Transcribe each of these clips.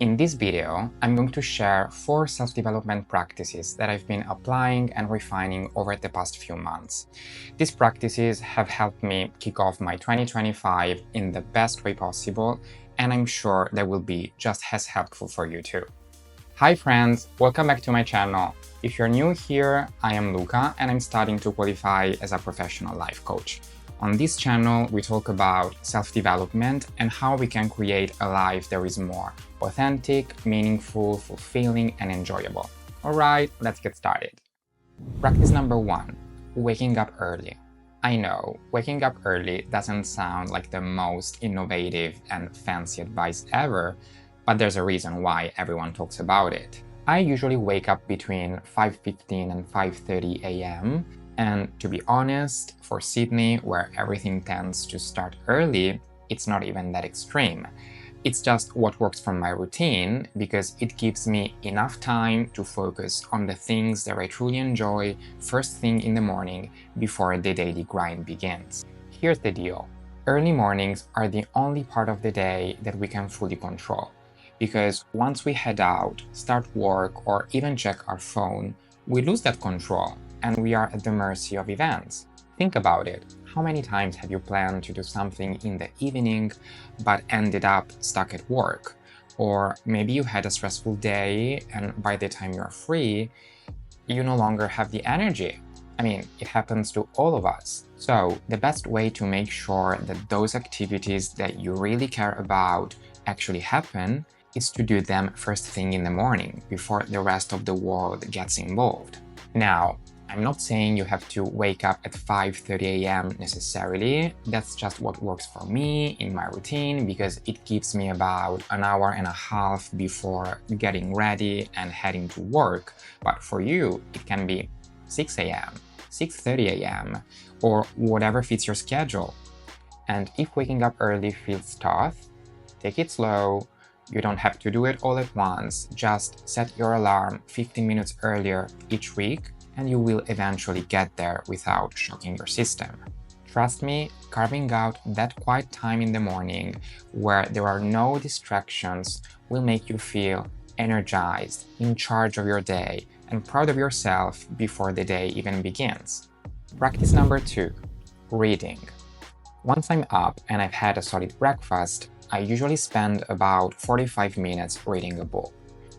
In this video, I'm going to share 4 self-development practices that I've been applying and refining over the past few months. These practices have helped me kick off my 2025 in the best way possible, and I'm sure they will be just as helpful for you too. Hi friends, welcome back to my channel. If you're new here, I am Luca and I'm studying to qualify as a professional life coach. On this channel, we talk about self-development and how we can create a life that is more authentic, meaningful, fulfilling, and enjoyable. Alright, let's get started. Practice number 1. Waking up early. I know, waking up early doesn't sound like the most innovative and fancy advice ever, but there's a reason why everyone talks about it. I usually wake up between 5:15 and 5:30 a.m. And to be honest, for Sydney, where everything tends to start early, it's not even that extreme. It's just what works from my routine because it gives me enough time to focus on the things that I truly enjoy first thing in the morning before the daily grind begins. Here's the deal. Early mornings are the only part of the day that we can fully control. Because once we head out, start work, or even check our phone, we lose that control and we are at the mercy of events. Think about it. How many times have you planned to do something in the evening but ended up stuck at work? Or maybe you had a stressful day and by the time you're free, you no longer have the energy. I mean, it happens to all of us. So the best way to make sure that those activities that you really care about actually happen is to do them first thing in the morning, before the rest of the world gets involved. Now, I'm not saying you have to wake up at 5:30 a.m. necessarily. That's just what works for me in my routine because it gives me about an hour and a half before getting ready and heading to work. But for you, it can be 6 a.m., 6:30 a.m., or whatever fits your schedule. And if waking up early feels tough, take it slow. You don't have to do it all at once. Just set your alarm 15 minutes earlier each week and you will eventually get there without shocking your system. Trust me, carving out that quiet time in the morning where there are no distractions will make you feel energized, in charge of your day, and proud of yourself before the day even begins. Practice number 2. Reading. Once I'm up and I've had a solid breakfast, I usually spend about 45 minutes reading a book.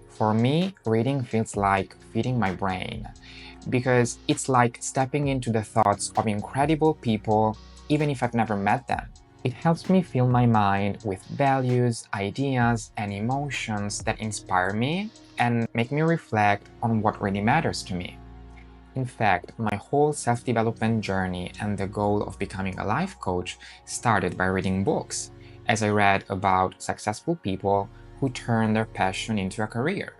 For me, reading feels like feeding my brain, because it's like stepping into the thoughts of incredible people, even if I've never met them. It helps me fill my mind with values, ideas, and emotions that inspire me and make me reflect on what really matters to me. In fact, my whole self-development journey and the goal of becoming a life coach started by reading books, as I read about successful people who turned their passion into a career.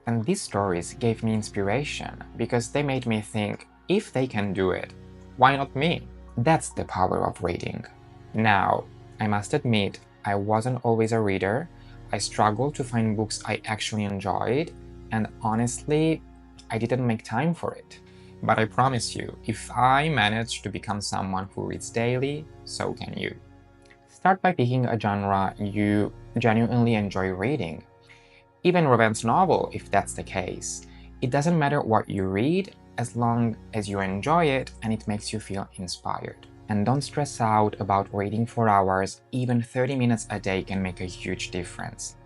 And these stories gave me inspiration because they made me think, if they can do it, why not me? That's the power of reading. Now, I must admit, I wasn't always a reader. I struggled to find books I actually enjoyed, and honestly, I didn't make time for it. But I promise you, if I manage to become someone who reads daily, so can you. Start by picking a genre you genuinely enjoy reading. Even romance novel, if that's the case. It doesn't matter what you read, as long as you enjoy it and it makes you feel inspired. And don't stress out about reading for hours. Even 30 minutes a day can make a huge difference.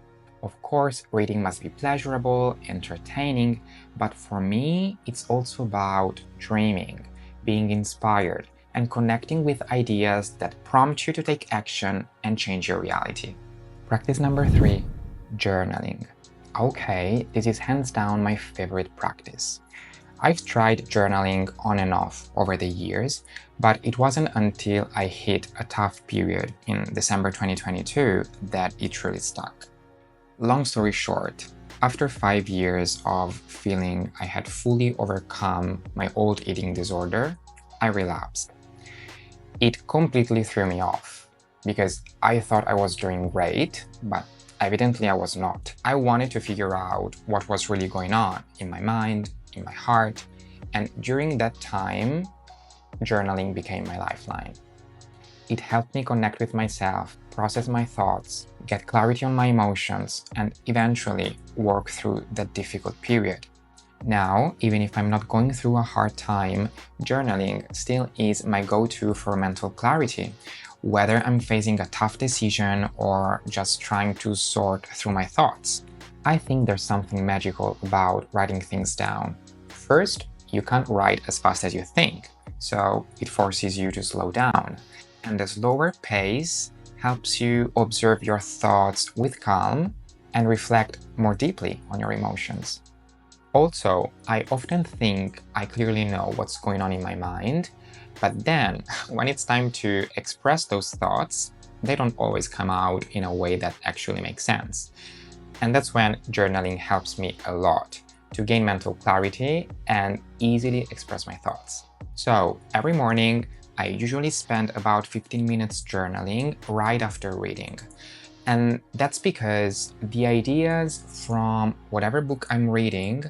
Of course, reading must be pleasurable, entertaining, but for me, it's also about dreaming, being inspired, and connecting with ideas that prompt you to take action and change your reality. Practice number 3. Journaling. Okay, this is hands down my favorite practice. I've tried journaling on and off over the years, but it wasn't until I hit a tough period in December 2022 that it truly stuck. Long story short, after 5 years of feeling I had fully overcome my old eating disorder, I relapsed. It completely threw me off because I thought I was doing great, but evidently I was not. I wanted to figure out what was really going on in my mind, in my heart, and during that time, journaling became my lifeline. It helped me connect with myself process my thoughts, get clarity on my emotions, and eventually work through that difficult period. Now, even if I'm not going through a hard time, journaling still is my go-to for mental clarity, whether I'm facing a tough decision or just trying to sort through my thoughts. I think there's something magical about writing things down. First, you can't write as fast as you think, so it forces you to slow down. And the slower pace helps you observe your thoughts with calm and reflect more deeply on your emotions. Also, I often think I clearly know what's going on in my mind, but then when it's time to express those thoughts, they don't always come out in a way that actually makes sense. And that's when journaling helps me a lot to gain mental clarity and easily express my thoughts. So every morning, I usually spend about 15 minutes journaling right after reading. And that's because the ideas from whatever book I'm reading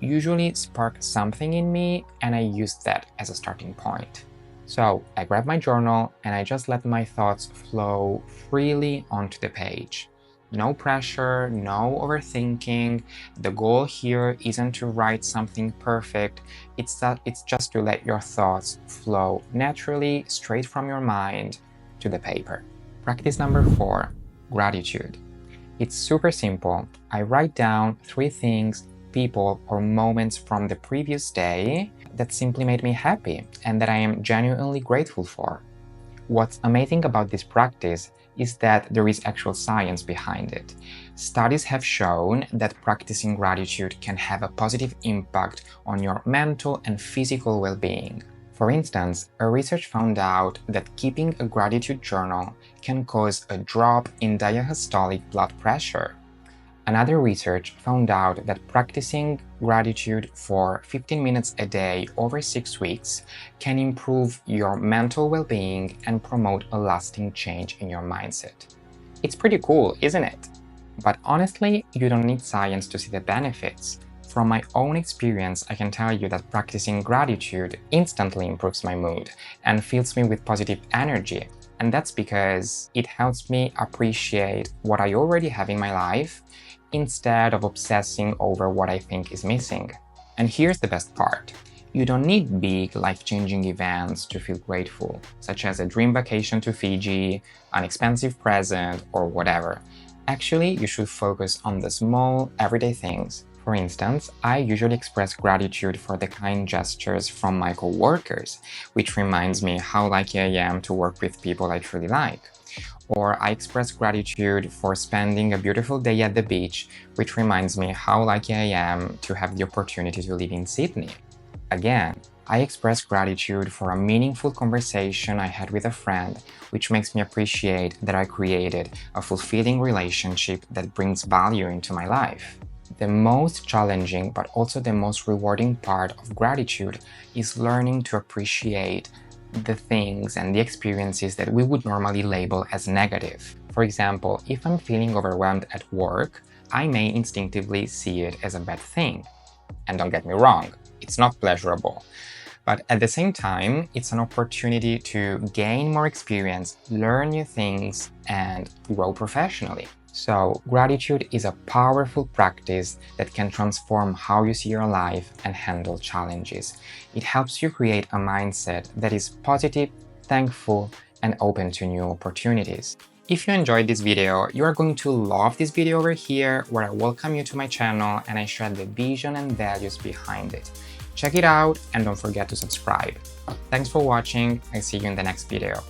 usually spark something in me, and I use that as a starting point. So I grab my journal and I just let my thoughts flow freely onto the page. No pressure, no overthinking. The goal here isn't to write something perfect, it's just to let your thoughts flow naturally straight from your mind to the paper. Practice number 4. Gratitude. It's super simple. I write down 3 things, people, or moments from the previous day that simply made me happy and that I am genuinely grateful for. What's amazing about this practice is that there is actual science behind it. Studies have shown that practicing gratitude can have a positive impact on your mental and physical well-being. For instance, a research found out that keeping a gratitude journal can cause a drop in diastolic blood pressure. Another research found out that practicing gratitude for 15 minutes a day over 6 weeks can improve your mental well-being and promote a lasting change in your mindset. It's pretty cool, isn't it? But honestly, you don't need science to see the benefits. From my own experience, I can tell you that practicing gratitude instantly improves my mood and fills me with positive energy. And that's because it helps me appreciate what I already have in my life instead of obsessing over what I think is missing. And here's the best part. You don't need big, life-changing events to feel grateful, such as a dream vacation to Fiji, an expensive present, or whatever. Actually, you should focus on the small, everyday things. For instance, I usually express gratitude for the kind gestures from my coworkers, which reminds me how lucky I am to work with people I truly like. Or I express gratitude for spending a beautiful day at the beach, which reminds me how lucky I am to have the opportunity to live in Sydney. Again, I express gratitude for a meaningful conversation I had with a friend, which makes me appreciate that I created a fulfilling relationship that brings value into my life. The most challenging but also the most rewarding part of gratitude is learning to appreciate the things and the experiences that we would normally label as negative. For example, if I'm feeling overwhelmed at work, I may instinctively see it as a bad thing. And don't get me wrong, it's not pleasurable. But at the same time, it's an opportunity to gain more experience, learn new things, and grow professionally. So, gratitude is a powerful practice that can transform how you see your life and handle challenges. It helps you create a mindset that is positive, thankful, and open to new opportunities. If you enjoyed this video, you are going to love this video over here, where I welcome you to my channel and I share the vision and values behind it. Check it out and don't forget to subscribe. Thanks for watching. I see you in the next video.